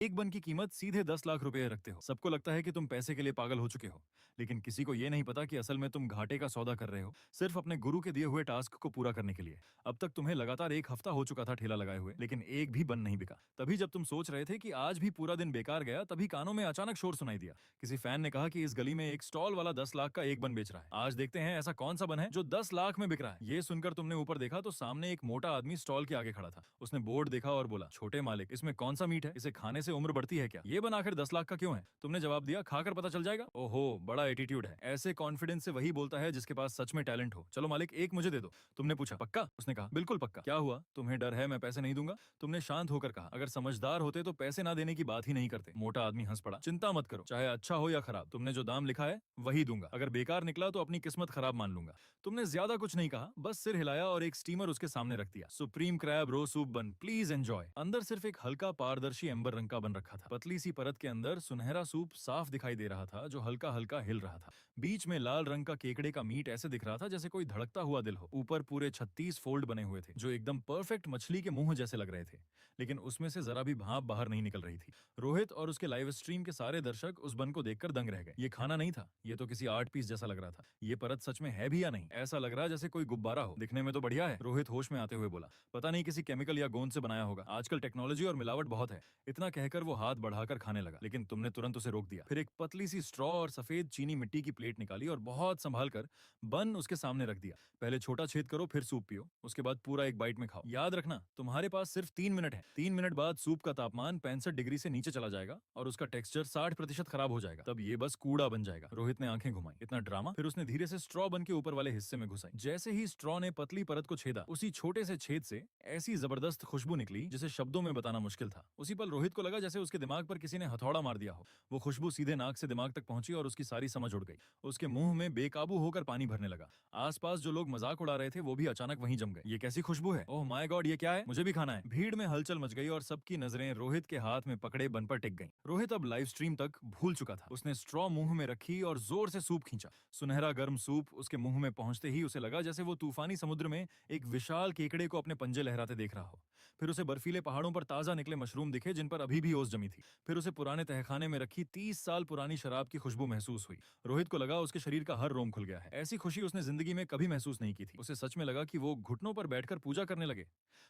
एक बन की कीमत सीधे 10 लाख रुपए रखते हो। सबको लगता है कि तुम पैसे के लिए पागल हो चुके हो, लेकिन किसी को ये नहीं पता कि असल में तुम घाटे का सौदा कर रहे हो, सिर्फ अपने गुरु के दिए हुए टास्क को पूरा करने के लिए। अब तक तुम्हें लगातार एक हफ्ता हो चुका था ठेला लगाए हुए, लेकिन एक भी बन नहीं बिका। तभी जब तुम सोच रहे थे कि आज भी पूरा दिन बेकार गया, तभी कानों में अचानक शोर सुनाई दिया। किसी फैन ने कहा कि इस गली में एक स्टॉल वाला 10 लाख का एक बन बेच रहा है। आज देखते हैं ऐसा कौन सा बन है जो 10 लाख में बिक रहा है। ये सुनकर तुमने ऊपर देखा तो सामने एक मोटा आदमी स्टॉल के आगे खड़ा था। उसने बोर्ड देखा और बोला, छोटे मालिक, इसमें कौन सा मीट है? इसे खाने से उम्र बढ़ती है क्या? ये बन आखिर 10 लाख का क्यों है? तुमने जवाब दिया, खाकर पता चल जाएगा। ओहो, बड़ा एटीट्यूड है। ऐसे कॉन्फिडेंस से वही बोलता है जिसके पास सच में टैलेंट हो। चलो मालिक, एक मुझे दे दो। तुमने पूछा, पक्का? उसने कहा, बिल्कुल पक्का। क्या हुआ, तुम्हें डर है मैं पैसे नहीं दूंगा? तुमने शांत होकर कहा, अगर समझदार होते तो पैसे ना देने की बात ही नहीं करते। मोटा आदमी हंस पड़ा, चिंता मत करो, चाहे अच्छा हो या खराब, तुमने जो दाम लिखा है वही दूंगा। अगर बेकार निकला तो अपनी किस्मत खराब मान लूंगा। तुमने ज्यादा कुछ नहीं कहा, बस सिर हिलाया और एक स्टीमर उसके सामने रख दिया। सुप्रीम क्रैब रो सूप बन, प्लीज एंजॉय। अंदर सिर्फ एक हल्का पारदर्शी एम्बर रंग का बन रखा था। पतली सी परत के अंदर सुनहरा सूप साफ दिखाई दे रहा था, जो हल्का हल्का हिल रहा था। बीच में लाल रंग का केकड़े का मीट ऐसे दिख रहा था जैसे कोई धड़कता हुआ दिल हो। ऊपर पूरे 36 फोल्ड बने हुए थे, जो एकदम परफेक्ट मछली के मुंह जैसे लग रहे थे, लेकिन उसमें से जरा भी भाप बाहर नहीं निकल रही थी। रोहित और उसके लाइव स्ट्रीम के सारे दर्शक उस बन को देखकर दंग रह गए। ये खाना नहीं था, ये तो किसी आर्ट पीस जैसा लग रहा था। ये परत सच में है भी या नहीं? ऐसा लग रहा है जैसे कोई गुब्बारा हो। दिखने में तो बढ़िया है, रोहित होश में आते हुए बोला। पता नहीं किसी केमिकल या गोंद से बनाया होगा, आजकल टेक्नोलॉजी और मिलावट बहुत है। इतना कहकर वो हाथ बढ़ाकर खाने लगा, लेकिन तुमने तुरंत उसे रोक दिया। फिर एक पतली सी स्ट्रॉ और सफेद चीनी मिट्टी की प्लेट निकाली और बहुत संभाल कर बन उसके सामने रख दिया। पहले छोटा छेद करो, फिर सूप पियो, उसके बाद पूरा एक बाइट में खाओ। याद रखना, तुम्हारे पास सिर्फ 3 मिनट है। 3 मिनट बाद सूप का तापमान 65 डिग्री से नीचे चला जाएगा और उसका टेक्सचर 60% खराब हो जाएगा। तब ये बस कूड़ा बन जाएगा। रोहित ने आंखें घुमाई, इतना ड्रामा? फिर उसने धीरे से स्ट्रॉ बन के ऊपर वाले हिस्से में घुसाई। जैसे ही स्ट्रॉ ने पतली परत को छेदा, उसी छोटे से छेद से ऐसी जबरदस्त खुशबू निकली जिसे शब्दों में बताना मुश्किल था। उसी पल रोहित को लगा जैसे उसके दिमाग पर किसी ने हथौड़ा मार दिया हो। वो खुशबू सीधे नाक से दिमाग तक पहुंची और उसकी सारी समझ उड़ गई। उसके मुंह में बेकाबू होकर पानी भरने लगा। आसपास जो लोग मजाक उड़ा रहे थे वो भी अचानक वहीं जम गए। ये कैसी खुशबू है? ओह माय गॉड, ये क्या है? मुझे भी खाना है। भीड़ में हलचल मच गई और सबकी नजरें रोहित के हाथ में पकड़े बन पर टिक गईं। रोहित अब लाइव स्ट्रीम तक भूल चुका था। उसने स्ट्रॉ मुंह में रखी और जोर से सूप खींचा। सुनहरा गर्म सूप उसके मुंह में पहुंचते ही उसे लगा जैसे वो तूफानी समुद्र में एक विशाल केकड़े को अपने पंजे लहराते देख रहा हो। फिर उसे बर्फीले पहाड़ों पर ताजा निकले मशरूम दिखे जिन पर अभी भी ओस जमी थी। फिर उसे पुराने तहखाने में रखी 30 साल पुरानी शराब की खुशबू महसूस हुई। रोहित को लगा उसके शरीर का हर रोम खुल गया है। ऐसी खुशी उसने जिंदगी में कभी महसूस नहीं की थी। उसे सच में लगा कि वो घुटनों पर बैठकर पूजा करने लगे।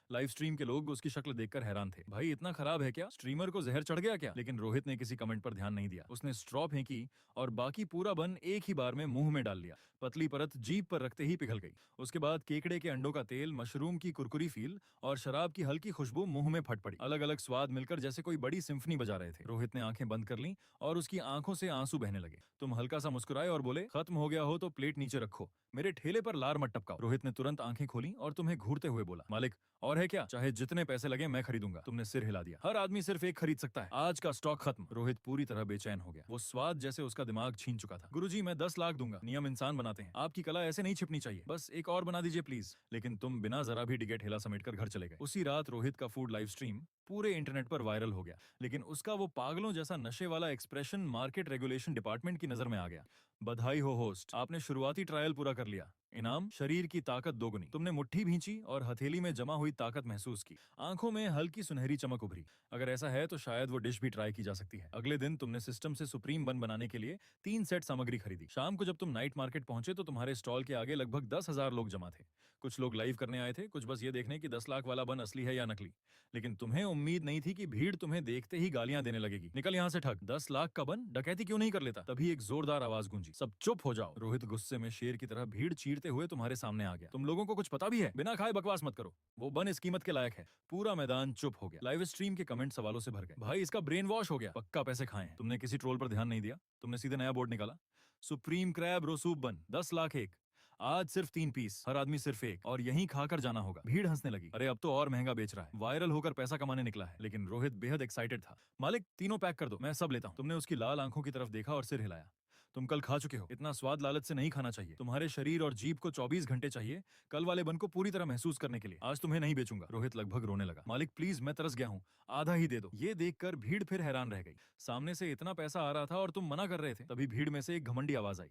लाइव स्ट्रीम के लोग उसकी शक्ल देखकर हैरान थे। भाई इतना खराब है क्या? स्ट्रीमर को जहर चढ़ गया क्या? लेकिन रोहित ने किसी कमेंट पर ध्यान नहीं दिया। उसने स्ट्रॉ फेंकी और बाकी पूरा बन एक ही बार में मुंह में डाल लिया। पतली परत जीभ पर रखते ही पिघल गई। उसके बाद केकड़े के अंडों का तेल, मशरूम की कुरकुरी फील और शराब की हल्की खुशबू मुंह में फट पड़ी। अलग अलग स्वाद मिलकर जैसे कोई बड़ी सिम्फनी बजा रहे थे। रोहित ने आंखें बंद कर लीं और उसकी आंखों से आंसू बहने लगे। तुम हल्का सा मुस्कुराए और बोले, खत्म हो गया हो तो प्लेट नीचे रखो, मेरे ठेले पर लार मत टपकाओ। रोहित ने तुरंत आंखें खोली और तुम्हें घूरते हुए बोला, मालिक और है क्या? चाहे जितने पैसे लगे मैं खरीदूंगा। तुमने सिर हिला दिया। हर आदमी सिर्फ एक खरीद सकता है, आज का स्टॉक खत्म। रोहित पूरी तरह बेचैन हो गया। वो स्वाद जैसे उसका दिमाग छीन चुका था। गुरुजी, मैं 10 लाख दूंगा। नियम इंसान बनाते हैं, आपकी कला ऐसे नहीं छिपनी चाहिए। बस एक और बना दीजिए प्लीज। लेकिन तुम बिना जरा भी डिगे ठेला समेटकर घर चले गए। उसी रात रोहित का फूड लाइव स्ट्रीम पूरे इंटरनेट पर वायरल हो गया, लेकिन उसका वो पागलों जैसा नशे वाला एक्सप्रेशन मार्केट रेगुलेशन डिपार्टमेंट की नजर में आ गया। बधाई हो होस्ट, आपने शुरुआती ट्रायल पूरा कर लिया। इनाम, शरीर की ताकत दोगुनी। तुमने मुट्ठी भींची और हथेली में जमा हुई ताकत महसूस की। आंखों में हल्की सुनहरी चमक उभरी। अगर ऐसा है तो शायद वो डिश भी ट्राई की जा सकती है। अगले दिन तुमने सिस्टम से सुप्रीम बन बनाने के लिए 3 सेट सामग्री खरीदी। शाम को जब तुम नाइट मार्केट पहुंचे तो तुम्हारे स्टॉल के आगे लगभग 10,000 लोग जमा थे। कुछ लोग लाइव करने आए थे, कुछ बस ये देखने कि 10 लाख वाला बन असली है या नकली। लेकिन तुम्हें उम्मीद नहीं थी कि भीड़ तुम्हें देखते ही गालियां देने लगेगी। निकल यहाँ से ठग, 10 लाख का बन डकैती क्यों नहीं कर लेता? तभी एक जोरदार आवाज गूंजी, सब चुप हो जाओ। रोहित गुस्से में शेर की तरह भीड़ चीरते हुए तुम्हारे सामने आ गया। तुम लोगों को कुछ पता भी है? बिना खाए बकवास मत करो, वो बन इस कीमत के लायक है। पूरा मैदान चुप हो गया। लाइव स्ट्रीम के कमेंट सवालों से भर गए। भाई इसका ब्रेन वॉश हो गया, पक्का पैसे खाए हैं। तुमने किसी ट्रोल पर ध्यान नहीं दिया। तुमने सीधे नया बोर्ड निकाला, सुप्रीम क्रैब रोसूप बन 10 लाख एक, आज सिर्फ 3 पीस, हर आदमी सिर्फ एक, और यहीं खाकर जाना होगा। भीड़ हंसने लगी। अरे अब तो और महंगा बेच रहा है, वायरल होकर पैसा कमाने निकला है। लेकिन रोहित बेहद एक्साइटेड था। मालिक तीनों पैक कर दो, मैं सब लेता हूँ। तुमने उसकी लाल आंखों की तरफ देखा और सिर हिलाया। तुम कल खा चुके हो, इतना स्वाद लालच से नहीं खाना चाहिए। तुम्हारे शरीर और जीभ को 24 घंटे चाहिए कल वाले बन को पूरी तरह महसूस करने के लिए। आज तुम्हें नहीं बेचूंगा। रोहित लगभग रोने लगा। मालिक प्लीज, मैं तरस गया हूँ, आधा ही दे दो। ये देखकर भीड़ फिर हैरान रह गई। सामने से इतना पैसा आ रहा था और तुम मना कर रहे थे। तभी भीड़ में से एक घमंडी आवाज आई,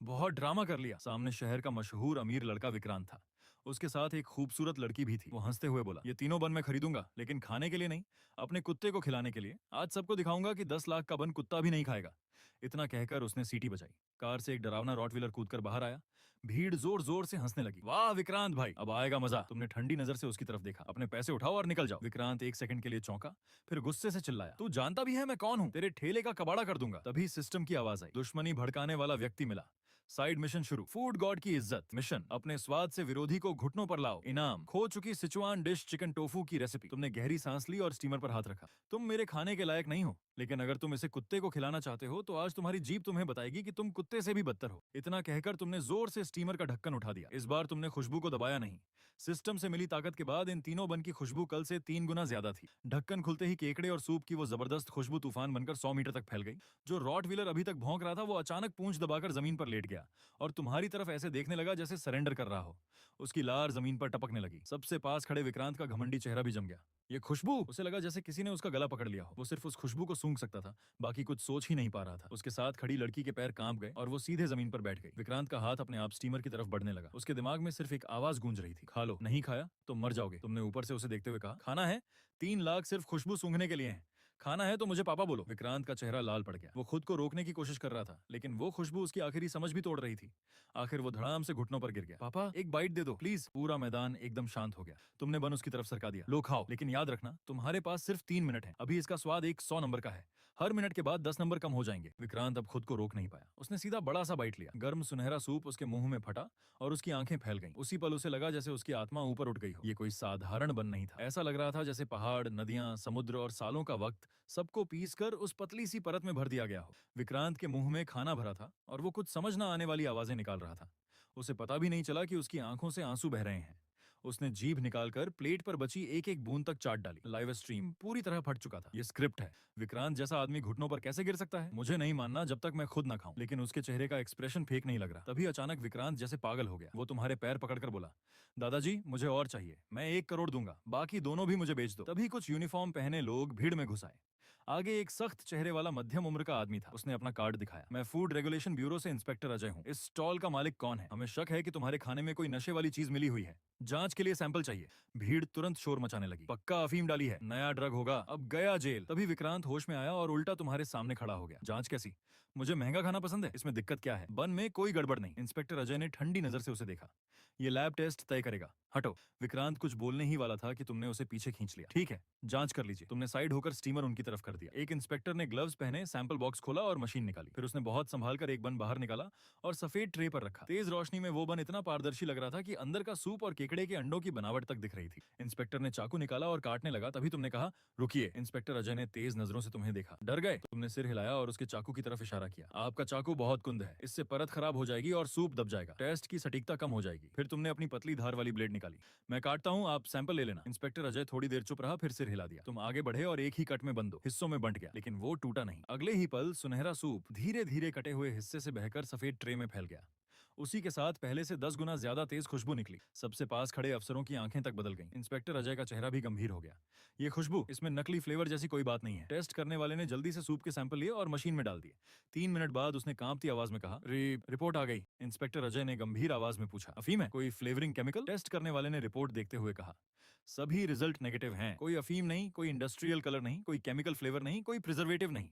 बहुत ड्रामा कर लिया। सामने शहर का मशहूर अमीर लड़का विक्रांत था। उसके साथ एक खूबसूरत लड़की भी थी। वो हंसते हुए बोला, ये तीनों बन मैं खरीदूंगा, लेकिन खाने के लिए नहीं, अपने कुत्ते को खिलाने के लिए। आज सबको दिखाऊंगा कि 10 लाख का बन कुत्ता भी नहीं खाएगा। इतना कहकर उसने सीटी बजाई। कार से एक डरावना रॉटवीलर कूदकर बाहर आया। भीड़ जोर जोर से हंसने लगी। वाह विक्रांत भाई, अब आएगा मजा। तुमने ठंडी नजर से उसकी तरफ देखा। अपने पैसे उठाओ और निकल जाओ। विक्रांत एक सेकंड के लिए चौंका, फिर गुस्से से चिल्लाया, तू जानता भी है मैं कौन हूँ? तेरे ठेले का कबाड़ा कर दूंगा। तभी सिस्टम की आवाज आई। दुश्मनी भड़काने वाला व्यक्ति मिला। साइड मिशन शुरू। फूड गॉड की इज्जत। मिशन, अपने स्वाद से विरोधी को घुटनों पर लाओ। इनाम, खो चुकी सिचुआन डिश चिकन टोफू की रेसिपी। तुमने गहरी सांस ली और स्टीमर पर हाथ रखा। तुम मेरे खाने के लायक नहीं हो, लेकिन अगर तुम इसे कुत्ते को खिलाना चाहते हो तो आज तुम्हारी जीभ तुम्हें बताएगी कि तुम कुत्ते से भी बदतर हो। इतना कहकर तुमने जोर से स्टीमर का ढक्कन उठा दिया। इस बार तुमने खुशबू को दबाया नहीं। सिस्टम से मिली ताकत के बाद इन तीनों बन की खुशबू कल से 3 गुना ज्यादा थी। ढक्कन खुलते ही केकड़े और सूप की वो जबरदस्त खुशबू तूफान बनकर 100 मीटर तक फैल गई। जो रॉट व्हीलर अभी तक भौंक रहा था वो अचानक पूंछ दबाकर जमीन पर लेट गया और तुम्हारी तरफ ऐसे देखने लगा जैसे सरेंडर कर रहा हो। उसकी लार जमीन पर टपकने लगी। सबसे पास खड़े विक्रांत का घमंडी चेहरा भी जम गया। ये खुशबू, उसे लगा जैसे किसी ने उसका गला पकड़ लिया हो। वो सिर्फ उस खुशबू को सूंघ सकता था, बाकी कुछ सोच ही नहीं पा रहा था। उसके साथ खड़ी लड़की के पैर कांप गए और वो सीधे जमीन पर बैठ गई। विक्रांत का हाथ अपने आप स्टीमर की तरफ बढ़ने लगा। उसके दिमाग में सिर्फ एक आवाज गूंज रही थी, खा लो, नहीं खाया तो मर जाओगे। तुमने ऊपर से उसे देखते हुए कहा, खाना है? 3 लाख सिर्फ खुशबू सूंघने के लिए हैं। खाना है तो मुझे पापा बोलो। विक्रांत का चेहरा लाल पड़ गया। वो खुद को रोकने की कोशिश कर रहा था, लेकिन वो खुशबू उसकी आखिरी समझ भी तोड़ रही थी। आखिर वो धड़ाम से घुटनों पर गिर गया। पापा एक बाइट दे दो प्लीज। पूरा मैदान एकदम शांत हो गया। तुमने बन उसकी तरफ सरका दिया। लो खाओ, लेकिन याद रखना तुम्हारे पास सिर्फ 3 मिनट है। अभी इसका स्वाद एक 100 नंबर का है। हर मिनट के बाद 10 नंबर कम हो जाएंगे। विक्रांत अब खुद को रोक नहीं पाया। उसने सीधा बड़ा सा बाइट लिया। गर्म सुनहरा सूप उसके मुंह में फटा और उसकी आंखें फैल गईं। उसी पल उसे लगा जैसे उसकी आत्मा ऊपर उठ गई हो। ये कोई साधारण बन नहीं था। ऐसा लग रहा था जैसे पहाड़, नदियां, समुद्र और सालों का वक्त सबको पीस कर उस पतली सी परत में भर दिया गया हो। विक्रांत के मुंह में खाना भरा था और वो कुछ समझ ना आने वाली आवाजें निकाल रहा था। उसे पता भी नहीं चला कि उसकी आंखों से आंसू बह रहे हैं। उसने जीभ निकालकर प्लेट पर बची एक एक बूंद तक चाट डाली। लाइव स्ट्रीम पूरी तरह फट चुका था। ये स्क्रिप्ट है। विक्रांत जैसा आदमी घुटनों पर कैसे गिर सकता है? मुझे नहीं मानना जब तक मैं खुद ना खाऊं। लेकिन उसके चेहरे का एक्सप्रेशन फेक नहीं लग रहा। तभी अचानक विक्रांत जैसे पागल हो गया। वो तुम्हारे पैर पकड़कर बोला, दादाजी मुझे और चाहिए, मैं 1 करोड़ दूंगा, बाकी दोनों भी मुझे बेच दो। तभी कुछ यूनिफॉर्म पहने लोग भीड़ में घुस आए। आगे एक सख्त चेहरे वाला मध्यम उम्र का आदमी था। उसने अपना कार्ड दिखाया। मैं फूड रेगुलेशन ब्यूरो से इंस्पेक्टर अजय हूँ। इस स्टॉल का मालिक कौन है? हमें शक है कि तुम्हारे खाने में कोई नशे वाली चीज मिली हुई है। जांच के लिए सैंपल चाहिए। भीड़ तुरंत शोर मचाने लगी। पक्का अफीम डाली है, नया ड्रग होगा, अब गया जेल। तभी विक्रांत होश में आया और उल्टा तुम्हारे सामने खड़ा हो गया। जांच कैसी? मुझे महंगा खाना पसंद है, इसमें दिक्कत क्या है? बन में कोई गड़बड़ नहीं। इंस्पेक्टर अजय ने ठंडी नजर से उसे देखा। ये लैब टेस्ट तय करेगा, हटो। विक्रांत कुछ बोलने ही वाला था कि तुमने उसे पीछे खींच लिया। ठीक है, जांच कर लीजिए। तुमने साइड होकर स्टीमर उनकी तरफ कर दिया। एक इंस्पेक्टर ने ग्लव्स पहने सैंपल बॉक्स खोला और मशीन निकाली। फिर उसने बहुत संभाल कर एक बन बाहर निकाला और सफेद ट्रे पर रखा। तेज रोशनी में वो बन इतना पारदर्शी लग रहा था कि अंदर का सूप और केकड़े के अंडों की बनावट तक दिख रही थी। इंस्पेक्टर ने चाकू निकाला और काटने लगा। तभी तुमने कहा, रुकिए। इंस्पेक्टर अजय ने तेज नजरों से तुम्हें देखा। डर गए? तुमने सिर हिलाया और उसके चाकू की तरफ इशारा किया। आपका चाकू बहुत कुंद है, इससे परत खराब हो जाएगी और सूप दब जाएगा, टेस्ट की सटीकता कम हो जाएगी। फिर तुमने अपनी पतली धार वाली ब्लेड निकाली। मैं काटता हूँ, आप सैंपल ले लेना। इंस्पेक्टर अजय थोड़ी देर चुप रहा, फिर सिर हिला दिया। तुम आगे बढ़े और एक ही कट में बंद दो हिस्सों में बंट गया, लेकिन वो टूटा नहीं। अगले ही पल सुनहरा सूप धीरे धीरे कटे हुए हिस्से से बहकर सफेद ट्रे में फैल गया। उसी के साथ पहले से 10 गुना ज्यादा तेज खुशबू निकली। सबसे पास खड़े अफसरों की आंखें तक बदल गईं। इंस्पेक्टर अजय का चेहरा भी गंभीर हो गया। ये खुशबू, इसमें नकली फ्लेवर जैसी कोई बात नहीं है। टेस्ट करने वाले ने जल्दी से सूप के सैंपल लिए और मशीन में डाल दिए। 3 मिनट बाद उसने कांपती आवाज में कहा, रिपोर्ट आ गई। इंस्पेक्टर अजय ने गंभीर आवाज में पूछा, अफीम है? कोई फ्लेवरिंग केमिकल? टेस्ट करने वाले ने रिपोर्ट देखते हुए कहा, सभी रिजल्ट नेगेटिव हैं। कोई अफीम नहीं, कोई इंडस्ट्रियल कलर नहीं, कोई केमिकल फ्लेवर नहीं, कोई प्रिजर्वेटिव नहीं।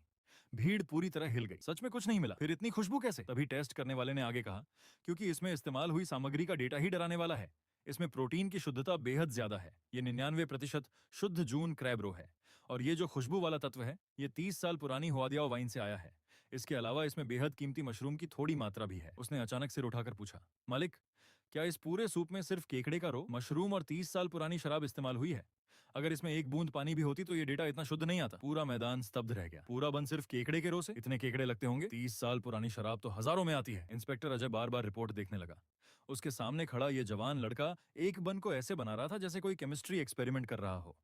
भीड़ पूरी तरह हिल गई। सच में कुछ नहीं मिला? फिर इतनी खुशबू कैसे? तभी टेस्ट करने वाले ने आगे कहा, क्योंकि इसमें इस्तेमाल हुई सामग्री का डेटा ही डराने वाला है। इसमें प्रोटीन की शुद्धता बेहद ज्यादा है। ये 99% शुद्ध जून क्रैब रो है। और ये जो खुशबू वाला तत्व है, ये 30 साल पुरानी हुआदियाओ वाइन से आया है। इसके अलावा इसमें बेहद कीमती मशरूम की थोड़ी मात्रा भी है। उसने अचानक सिर उठाकर पूछा, मालिक, क्या इस पूरे सूप में सिर्फ केकड़े का रो, मशरूम और 30 साल पुरानी शराब इस्तेमाल हुई है? अगर इसमें एक बूंद पानी भी होती तो ये डेटा इतना शुद्ध नहीं आता। पूरा मैदान स्तब्ध रह गया। पूरा बंद सिर्फ केकड़े के रो से? इतने केकड़े लगते होंगे। 30 साल पुरानी शराब तो हजारों में आती है। इंस्पेक्टर अजय बार बार रिपोर्ट देखने लगा। उसके सामने खड़ा ये जवान लड़का एक बन को ऐसे बना रहा था जैसे कोई केमिस्ट्री एक्सपेरिमेंट कर रहा हो।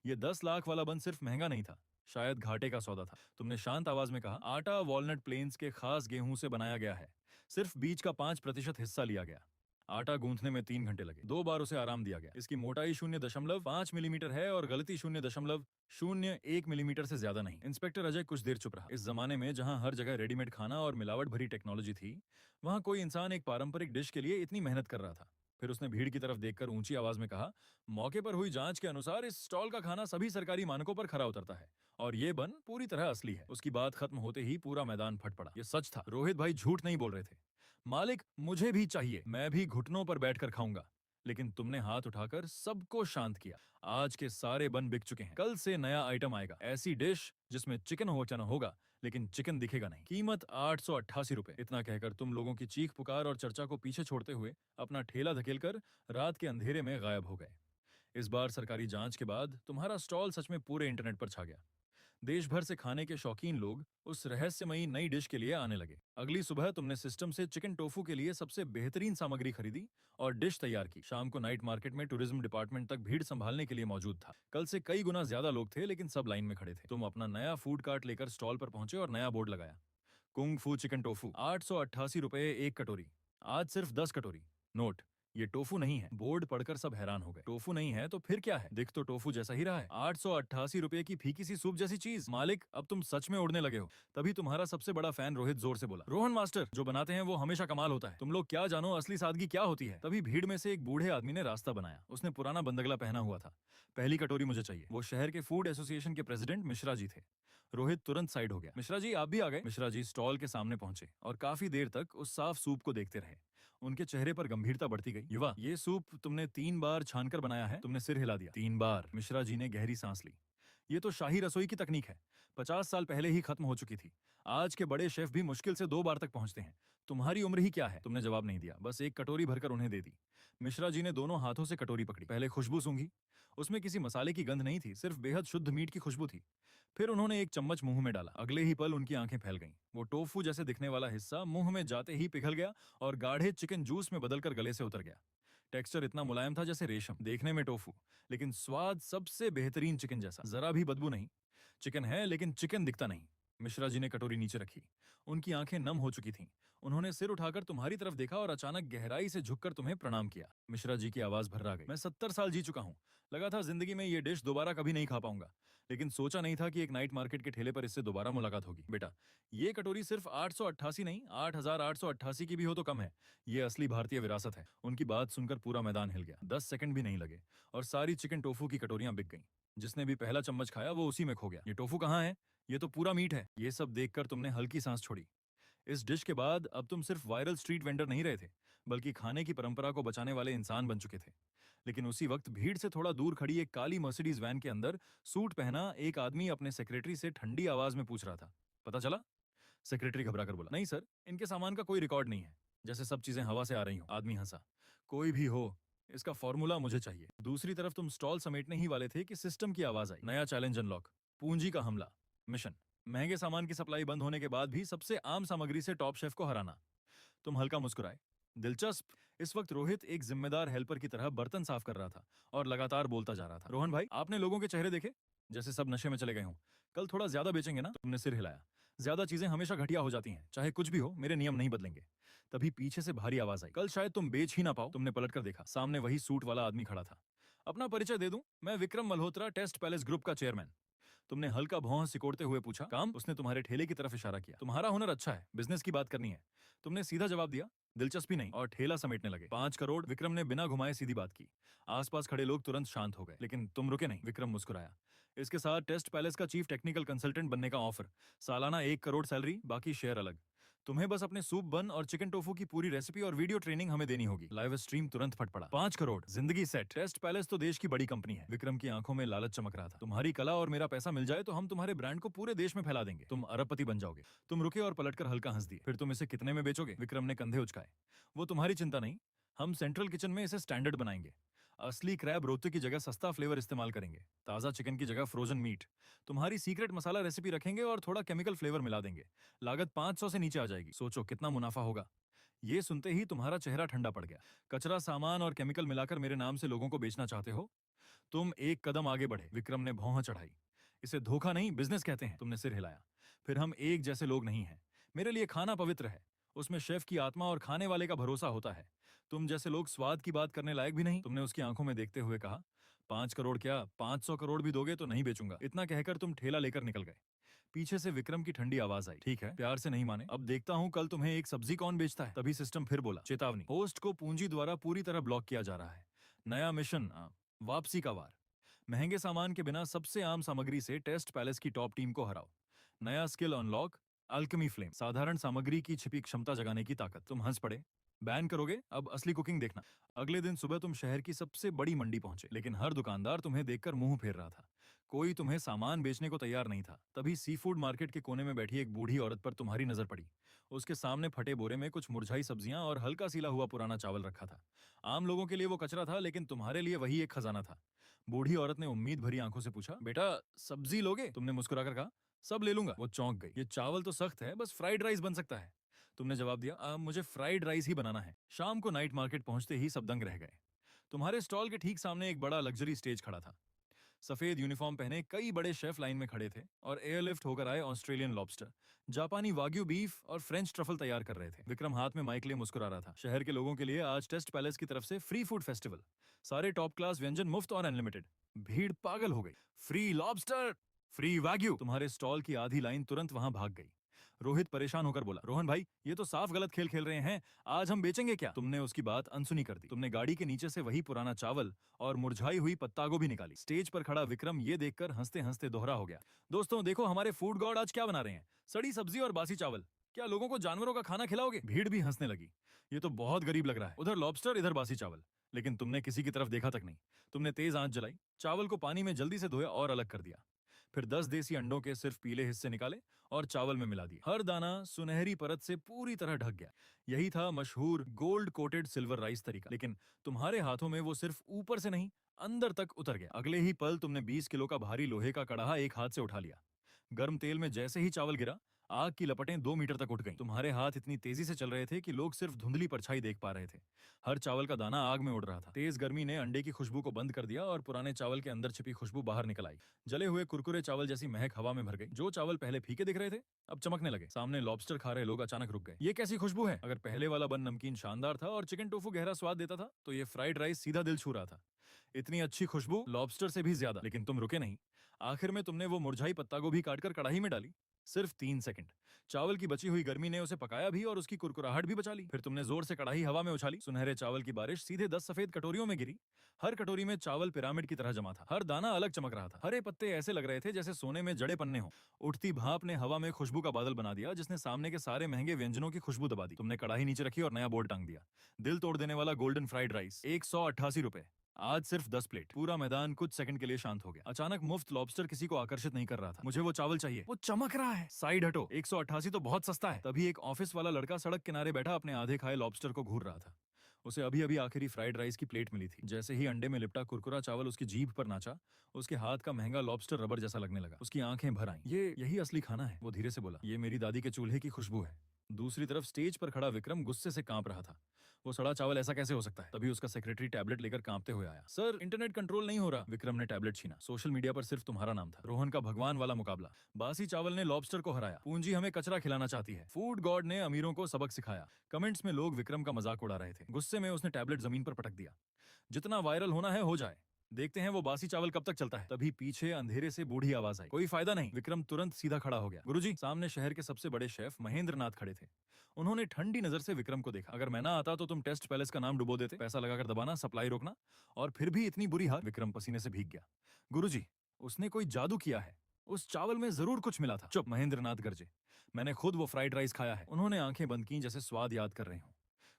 ये 10 लाख वाला बन सिर्फ महंगा नहीं था, शायद घाटे का सौदा था। तुमने शांत आवाज में कहा, आटा वॉलनट प्लेन्स के खास गेहूं से बनाया गया है। सिर्फ बीज का 5% हिस्सा लिया गया। आटा गूंथने में 3 घंटे लगे। 2 बार उसे आराम दिया गया। इसकी मोटाई 0.5 मिलीमीटर है और गलती 0.01 मिलीमीटर से ज्यादा नहीं। इंस्पेक्टर अजय कुछ देर चुप रहा। इस जमाने में जहां हर जगह रेडीमेड खाना और मिलावट भरी टेक्नोलॉजी थी, वहां कोई इंसान एक पारंपरिक डिश के लिए इतनी मेहनत कर रहा था। फिर उसने भीड़ की तरफ देखकर ऊंची आवाज में कहा, मौके पर हुई जांच के अनुसार इस स्टॉल का खाना सभी सरकारी मानकों पर खरा उतरता है और ये बन पूरी तरह असली है। उसकी बात खत्म होते ही पूरा मैदान फट पड़ा। ये सच था, रोहित भाई झूठ नहीं बोल रहे थे। मालिक, मुझे भी चाहिए, मैं भी घुटनों पर बैठकर खाऊंगा। लेकिन तुमने हाथ उठाकर सबको शांत किया। आज के सारे बन बिक चुके हैं। कल से नया आइटम आएगा, ऐसी डिश जिसमें चिकन हो चना होगा लेकिन चिकन दिखेगा नहीं। कीमत 888 रुपए। इतना कहकर तुम लोगों की चीख पुकार और चर्चा को पीछे छोड़ते हुए अपना ठेला धकेलकर रात के अंधेरे में गायब हो गए। इस बार सरकारी जांच के बाद तुम्हारा स्टॉल सच में पूरे इंटरनेट पर छा गया। देश भर से खाने के शौकीन लोग उस रहस्यमयी नई डिश के लिए आने लगे। अगली सुबह तुमने सिस्टम से चिकन टोफू के लिए सबसे बेहतरीन सामग्री खरीदी और डिश तैयार की। शाम को नाइट मार्केट में टूरिज्म डिपार्टमेंट तक भीड़ संभालने के लिए मौजूद था। कल से कई गुना ज्यादा लोग थे लेकिन सब लाइन में खड़े थे। तुम अपना नया फूड कार्ट लेकर स्टॉल पर पहुंचे और नया बोर्ड लगाया, कुंग फू चिकन टोफू, 888 रुपए एक कटोरी। आज सिर्फ 10 कटोरी। नोट, ये टोफू नहीं है। बोर्ड पढ़कर सब हैरान हो गए। टोफू नहीं है तो फिर क्या है? दिख तो टोफू जैसा ही रहा है। 888 रुपए की फीकी सी सूप जैसी चीज। मालिक, अब तुम सच में उड़ने लगे हो। तभी तुम्हारा सबसे बड़ा फैन रोहित जोर से बोला, रोहन मास्टर, जो बनाते हैं वो हमेशा कमाल होता है। तुम लोग क्या जानो असली सादगी क्या होती है। तभी भीड़ में से एक बूढ़े आदमी ने रास्ता बनाया। उसने पुराना बंदगला पहना हुआ था। पहली कटोरी मुझे चाहिए। वो शहर के फूड एसोसिएशन के प्रेसिडेंट मिश्रा जी थे। रोहित तुरंत साइड हो गया। मिश्रा जी, आप भी आ गए। मिश्रा जी स्टॉल के सामने पहुंचे और काफी देर तक उस साफ सूप को देखते रहे। उनके चेहरे पर गंभीरता बढ़ती गई। युवा, ये सूप तुमने 3 बार छानकर बनाया है? तुमने सिर हिला दिया। 3 बार? मिश्रा जी ने गहरी सांस ली। ये तो शाही रसोई की तकनीक है। 50 साल पहले ही खत्म हो चुकी थी। आज के बड़े शेफ भी मुश्किल से 2 बार तक पहुंचते हैं। तुम्हारी उम्र ही क्या है? तुमने जवाब नहीं दिया, बस एक कटोरी भरकर उन्हें दे दी। मिश्रा जी ने दोनों हाथों से कटोरी पकड़ी। पहले खुशबू सूंघी। उसमें किसी मसाले की गंध नहीं थी, सिर्फ बेहद शुद्ध मीट की खुशबू थी। फिर उन्होंने एक चम्मच मुंह में डाला। अगले ही पल उनकी आंखें फैल गईं। वो टोफू जैसे दिखने वाला हिस्सा मुंह में जाते ही पिघल गया और गाढ़े चिकन जूस में बदलकर गले से उतर गया। टेक्सचर इतना मुलायम था जैसे रेशम। देखने में टोफू, लेकिन स्वाद सबसे बेहतरीन चिकन जैसा। जरा भी बदबू नहीं। चिकन है लेकिन चिकन दिखता नहीं। मिश्रा जी ने कटोरी नीचे रखी। उनकी आंखें नम हो चुकी थीं। उन्होंने सिर उठाकर तुम्हारी तरफ देखा और अचानक गहराई से झुककर तुम्हें प्रणाम किया। मिश्रा जी की आवाज भर्रा गई। मैं 70 साल जी चुका हूँ। लगा था जिंदगी में ये डिश दोबारा कभी नहीं खा पाऊंगा, लेकिन सोचा नहीं था कि एक नाइट मार्केट के ठेले पर इससे दोबारा मुलाकात होगी। बेटा, ये कटोरी सिर्फ 888 नहीं, 8888 की भी हो तो कम है। ये असली भारतीय विरासत है। उनकी बात सुनकर पूरा मैदान हिल गया। 10 सेकंड भी नहीं लगे और सारी चिकन टोफू की कटोरियां बिक गईं। जिसने भी पहला चम्मच खाया वो उसी में खो गया। ये टोफू कहाँ है? ये तो पूरा मीट है। ये सब देखकर तुमने हल्की सांस छोड़ी। इस डिश के बाद अब तुम सिर्फ वायरल स्ट्रीट वेंडर नहीं रहे थे, बल्कि खाने की परंपरा को बचाने वाले इंसान बन चुके थे। लेकिन उसी वक्त भीड़ से थोड़ा दूर खड़ी एक काली मर्सिडीज वैन के अंदर सूट पहना एक आदमी अपने सेक्रेटरी से ठंडी आवाज में पूछ रहा था, पता चला? सेक्रेटरी घबराकर बोला, नहीं सर, इनके सामान का कोई रिकॉर्ड नहीं है। जैसे सब चीजें हवा से आ रही हो। आदमी हंसा, कोई भी हो, इसका फॉर्मूला मुझे चाहिए। दूसरी तरफ तुम स्टॉल समेटने ही वाले थे कि सिस्टम की आवाज आई। नया चैलेंज अनलॉक, पूंजी का हमला, मिशन। महंगे सामान की सप्लाई बंद होने के बाद भी सबसे आम सामग्री से टॉप शेफ को हराना। तुम हल्का मुस्कुराए। दिलचस्प। इस वक्त रोहित एक जिम्मेदार हेल्पर की तरह बर्तन साफ कर रहा था और लगातार बोलता जा रहा था, रोहन भाई, आपने लोगों के चेहरे देखे? जैसे सब नशे में चले गए हों। कल थोड़ा ज्यादा बेचेंगे ना? तुमने सिर हिलाया। ज्यादा चीजें हमेशा घटिया हो जाती हैं, चाहे कुछ भी हो, मेरे नियम नहीं बदलेंगे। तभी पीछे से भारी आवाज आई, कल शायद तुम बेच ही ना पाओ। तुमने पलट कर देखा, सामने वही सूट वाला आदमी खड़ा था। अपना परिचय दे दूं, मैं Vikram Malhotra, Taste Palace Group का चेयरमैन। तुमने हल्का भौं सिकोड़ते हुए पूछा, काम? उसने तुम्हारे ठेले की तरफ इशारा किया। तुम्हारा हुनर अच्छा है, बिजनेस की बात करनी है। तुमने सीधा जवाब दिया, दिलचस्पी नहीं, और ठेला समेटने लगे। 5 करोड़। विक्रम ने बिना घुमाए सीधी बात की। आसपास खड़े लोग तुरंत शांत हो गए, लेकिन तुम रुके नहीं। विक्रम मुस्कुराया। इसके साथ टेस्ट पैलेस का चीफ टेक्निकल कंसल्टेंट बनने का ऑफर, सालाना 1 करोड़ सैलरी, बाकी शेयर अलग। तुम्हें बस अपने सूप बन और चिकन टोफू की पूरी रेसिपी और वीडियो ट्रेनिंग हमें देनी होगी। लाइव स्ट्रीम तुरंत फट पड़ा। 5 करोड़, जिंदगी सेट। टेस्ट पैलेस तो देश की बड़ी कंपनी है। विक्रम की आंखों में लालच चमक रहा था। तुम्हारी कला और मेरा पैसा मिल जाए तो हम तुम्हारे ब्रांड को पूरे देश में फैला देंगे। तुम अरबपति बन जाओगे। तुम रुके और पलटकर हल्का हंस दिए। फिर तुम इसे कितने में बेचोगे? विक्रम ने कंधे उचकाए। वो तुम्हारी चिंता नहीं, हम सेंट्रल किचन में इसे स्टैंडर्ड बनाएंगे। असली क्रैब रोते की जगह सस्ता फ्लेवर इस्तेमाल करेंगे, ताजा चिकन की जगह फ्रोजन मीट। तुम्हारी सीक्रेट मसाला रेसिपी रखेंगे और थोड़ा केमिकल फ्लेवर मिला देंगे। लागत 500 से नीचे आ जाएगी। सोचो कितना मुनाफा होगा। ये सुनते ही तुम्हारा चेहरा ठंडा पड़ गया। कचरा सामान और केमिकल मिलाकर मेरे नाम से लोगों को बेचना चाहते हो? तुम एक कदम आगे बढ़े। विक्रम ने भौं चढ़ाई। इसे धोखा नहीं, बिजनेस कहते हैं। तुमने सिर हिलाया। फिर हम एक जैसे लोग नहीं हैं। मेरे लिए खाना पवित्र है, उसमें शेफ की आत्मा और खाने वाले का भरोसा होता है। तुम जैसे लोग स्वाद की बात करने लायक भी नहीं। तुमने उसकी आंखों में देखते हुए कहा, 5 करोड़ क्या, 500 करोड़ भी दोगे तो नहीं बेचूंगा। इतना कहकर तुम ठेला लेकर निकल गए। पीछे से विक्रम की ठंडी आवाज आई। ठीक है, प्यार से नहीं माने, अब देखता हूँ कल तुम्हें एक सब्जी कौन बेचता है। तभी सिस्टम फिर बोला, चेतावनी, होस्ट को पूंजी द्वारा पूरी तरह ब्लॉक किया जा रहा है। नया मिशन, वापसी का वार। महंगे सामान के बिना सबसे आम सामग्री से टेस्ट पैलेस की टॉप टीम को हराओ। नया स्किल अनलॉक, अल्केमी फ्लेम, साधारण सामग्री की छिपी क्षमता जगाने की ताकत। तुम हंस पड़े, बैन करोगे, अब असली कुकिंग देखना। अगले दिन सुबह तुम शहर की सबसे बड़ी मंडी पहुंचे, लेकिन हर दुकानदार तुम्हें देखकर मुंह फेर रहा था। कोई तुम्हें सामान बेचने को तैयार नहीं था। तभी सी फूड मार्केट के कोने में बैठी एक बूढ़ी औरत पर तुम्हारी नजर पड़ी। उसके सामने फटे बोरे में कुछ मुरझाई सब्जियां और हल्का सीला हुआ पुराना चावल रखा था। आम लोगों के लिए वो कचरा था, लेकिन तुम्हारे लिए वही एक खजाना था। बूढ़ी औरत ने उम्मीद भरी आंखों से पूछा, बेटा सब्जी लोगे? तुमने मुस्कुराकर कहा, सब ले लूंगा। वो चौंक गई। ये चावल तो सख्त है, बस फ्राइड राइस बन सकता है। तुमने जवाब दिया, मुझे फ्राइड राइस ही बनाना है। शाम को नाइट मार्केट पहुंचते ही सब दंग रह गए। तुम्हारे स्टॉल के ठीक सामने एक बड़ा लग्जरी स्टेज खड़ा था। सफेद यूनिफॉर्म पहने कई बड़े शेफ लाइन में खड़े थे और एयरलिफ्ट होकर आए ऑस्ट्रेलियन लॉबस्टर, जापानी वाग्यू बीफ और फ्रेंच ट्रफल तैयार कर रहे थे। विक्रम हाथ में माइक लिए मुस्कुरा रहा था। शहर के लोगों के लिए आज टेस्ट पैलेस की तरफ से फ्री फूड फेस्टिवल। सारे टॉप क्लास व्यंजन मुफ्त और अनलिमिटेड। भीड़ पागल हो गई। Free lobster, free wagyu. तुम्हारे स्टॉल की आधी लाइन तुरंत वहां भाग गई। रोहित परेशान होकर बोला, रोहन भाई, ये तो साफ गलत खेल खेल रहे हैं। आज हम बेचेंगे क्या? तुमने उसकी बात अनसुनी कर दी। तुमने गाड़ी के नीचे से वही पुराना चावल और मुरझाई हुई पत्ता गोभी निकाली। स्टेज पर खड़ा विक्रम ये देखकर हंसते हंसते दोहरा हो गया, दोस्तों देखो हमारे फूड गॉड आज क्या बना रहे हैं, सड़ी सब्जी और बासी चावल। क्या लोगों को जानवरों का खाना खिलाओगे? भीड़ भी हंसने लगी। ये तो बहुत गरीब लग रहा है, उधर लॉबस्टर इधर बासी चावल। लेकिन तुमने किसी की तरफ देखा तक नहीं। तुमने तेज आंच जलाई, चावल को पानी में जल्दी से धोया और अलग कर दिया। फिर 10 देसी अंडों के सिर्फ पीले हिस्से निकाले और चावल में मिला दिए। हर दाना सुनहरी परत से पूरी तरह ढक गया। यही था मशहूर गोल्ड कोटेड सिल्वर राइस तरीका। लेकिन तुम्हारे हाथों में वो सिर्फ ऊपर से नहीं, अंदर तक उतर गया। अगले ही पल तुमने 20 किलो का भारी लोहे का कड़ाहा एक हाथ से उठा लिया। गर्म तेल में जैसे ही चावल गिरा, आग की लपटें 2 मीटर तक उठ गईं। तुम्हारे हाथ इतनी तेजी से चल रहे थे कि लोग सिर्फ धुंधली परछाई देख पा रहे थे। हर चावल का दाना आग में उड़ रहा था। तेज गर्मी ने अंडे की खुशबू को बंद कर दिया और पुराने चावल के अंदर छिपी खुशबू बाहर निकल आई। जले हुए कुरकुरे चावल जैसी महक हवा में भर गई। जो चावल पहले फीके दिख रहे थे, अब चमकने लगे। सामने लॉबस्टर खा रहे लोग अचानक रुक गए। ये कैसी खुशबू है? अगर पहले वाला बन नमकीन शानदार था और चिकन टोफू गहरा स्वाद देता था, तो ये फ्राइड राइस सीधा दिल छू रहा था। इतनी अच्छी खुशबू लॉबस्टर से भी ज्यादा। लेकिन तुम रुके नहीं। आखिर में तुमने वो मुरझाई पत्ता गोभी काटकर कढ़ाई में डाली। सिर्फ 3 सेकंड। चावल की बची हुई गर्मी ने उसे पकाया भी और उसकी कुरकुराहट भी बचा ली। फिर तुमने जोर से कढ़ाई हवा में उछाली। सुनहरे चावल की बारिश सीधे 10 सफेद कटोरियों में गिरी। हर कटोरी में चावल पिरामिड की तरह जमा था। हर दाना अलग चमक रहा था। हरे पत्ते ऐसे लग रहे थे जैसे सोने में जड़े पन्ने हो। उठती भाप ने हवा में खुशबू का बादल बना दिया, जिसने सामने के सारे महंगे व्यंजनों की खुशबू दबा दी। तुमने कढ़ाई नीचे रखी और नया बोर्ड टांग दिया, दिल तोड़ देने वाला गोल्डन फ्राइड राइस, 188 रुपए। आज सिर्फ 10 प्लेट। पूरा मैदान कुछ सेकंड के लिए शांत हो गया। अचानक मुफ्त लॉबस्टर किसी को आकर्षित नहीं कर रहा था। मुझे वो चावल चाहिए, वो चमक रहा है। साइड हटो, 188 तो बहुत सस्ता है। तभी एक ऑफिस वाला लड़का सड़क किनारे बैठा अपने आधे खाए लॉबस्टर को घूर रहा था। उसे अभी अभी आखिरी फ्राइड राइस की प्लेट मिली थी। जैसे ही अंडे में लिपटा कुरकुरा चावल उसकी जीभ पर नाचा, उसके हाथ का महंगा लॉबस्टर रबर जैसा लगने लगा। उसकी आंखें भर आईं। ये यही असली खाना है, वो धीरे से बोला। ये मेरी दादी के चूल्हे की खुशबू है। दूसरी तरफ स्टेज पर खड़ा विक्रम गुस्से से कांप रहा था। वो सड़ा चावल ऐसा कैसे हो सकता है? तभी उसका सेक्रेटरी टैबलेट लेकर कांपते हुए आया। सर, इंटरनेट कंट्रोल नहीं हो रहा। विक्रम ने टैबलेट छीना। सोशल मीडिया पर सिर्फ तुम्हारा नाम था। रोहन का भगवान वाला मुकाबला। बासी चावल ने लॉबस्टर को हराया। पूंजी हमें कचरा खिलाना चाहती है। फूड गॉड ने अमीरों को सबक सिखाया। कमेंट्स में लोग विक्रम का मजाक उड़ा रहे थे। गुस्से में उसने टैबलेट जमीन पर पटक दिया। जितना वायरल होना है हो जाए, देखते हैं वो बासी चावल कब तक चलता है। तभी पीछे अंधेरे से बूढ़ी आवाज आई, कोई फायदा नहीं। विक्रम तुरंत सीधा खड़ा हो गया। गुरुजी, सामने शहर के सबसे बड़े शेफ महेंद्र नाथ खड़े थे। उन्होंने ठंडी नजर से विक्रम को देखा। अगर मैं ना आता तो तुम टेस्ट पैलेस का नाम डुबो देते। पैसा लगाकर दबाना, सप्लाई रोकना, और फिर भी इतनी बुरी हाल। विक्रम पसीने से भीग गया। गुरुजी, उसने कोई जादू किया है। उस चावल में जरूर कुछ मिला था। चुप, महेंद्र नाथ गरजे। मैंने खुद वो फ्राइड राइस खाया है। उन्होंने आंखें बंद की जैसे स्वाद याद कर रहे हो।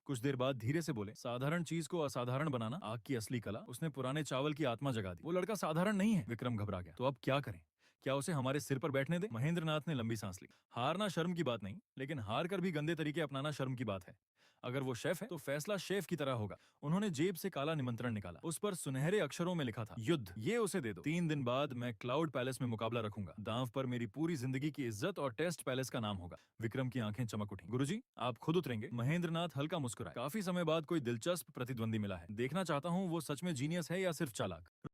कुछ देर बाद धीरे से बोले, साधारण चीज को असाधारण बनाना आग की असली कला। उसने पुराने चावल की आत्मा जगा दी। वो लड़का साधारण नहीं है। विक्रम घबरा गया। तो अब क्या करें? क्या उसे हमारे सिर पर बैठने दे? महेंद्र नाथ ने लंबी सांस ली। हारना शर्म की बात नहीं, लेकिन हार कर भी गंदे तरीके अपनाना शर्म की बात है। अगर वो शेफ है तो फैसला शेफ की तरह होगा। उन्होंने जेब से काला निमंत्रण निकाला। उस पर सुनहरे अक्षरों में लिखा था, युद्ध। ये उसे दे दो। 3 दिन बाद मैं क्लाउड पैलेस में मुकाबला रखूंगा। दांव पर मेरी पूरी जिंदगी की इज्जत और टेस्ट पैलेस का नाम होगा। विक्रम की आंखें चमक उठी। गुरुजी, आप खुद उतरेंगे? महेंद्र नाथ हल्का मुस्कुराए। काफी समय बाद कोई दिलचस्प प्रतिद्वंदी मिला है। देखना चाहता हूँ वो सच में जीनियस है या सिर्फ चालाक।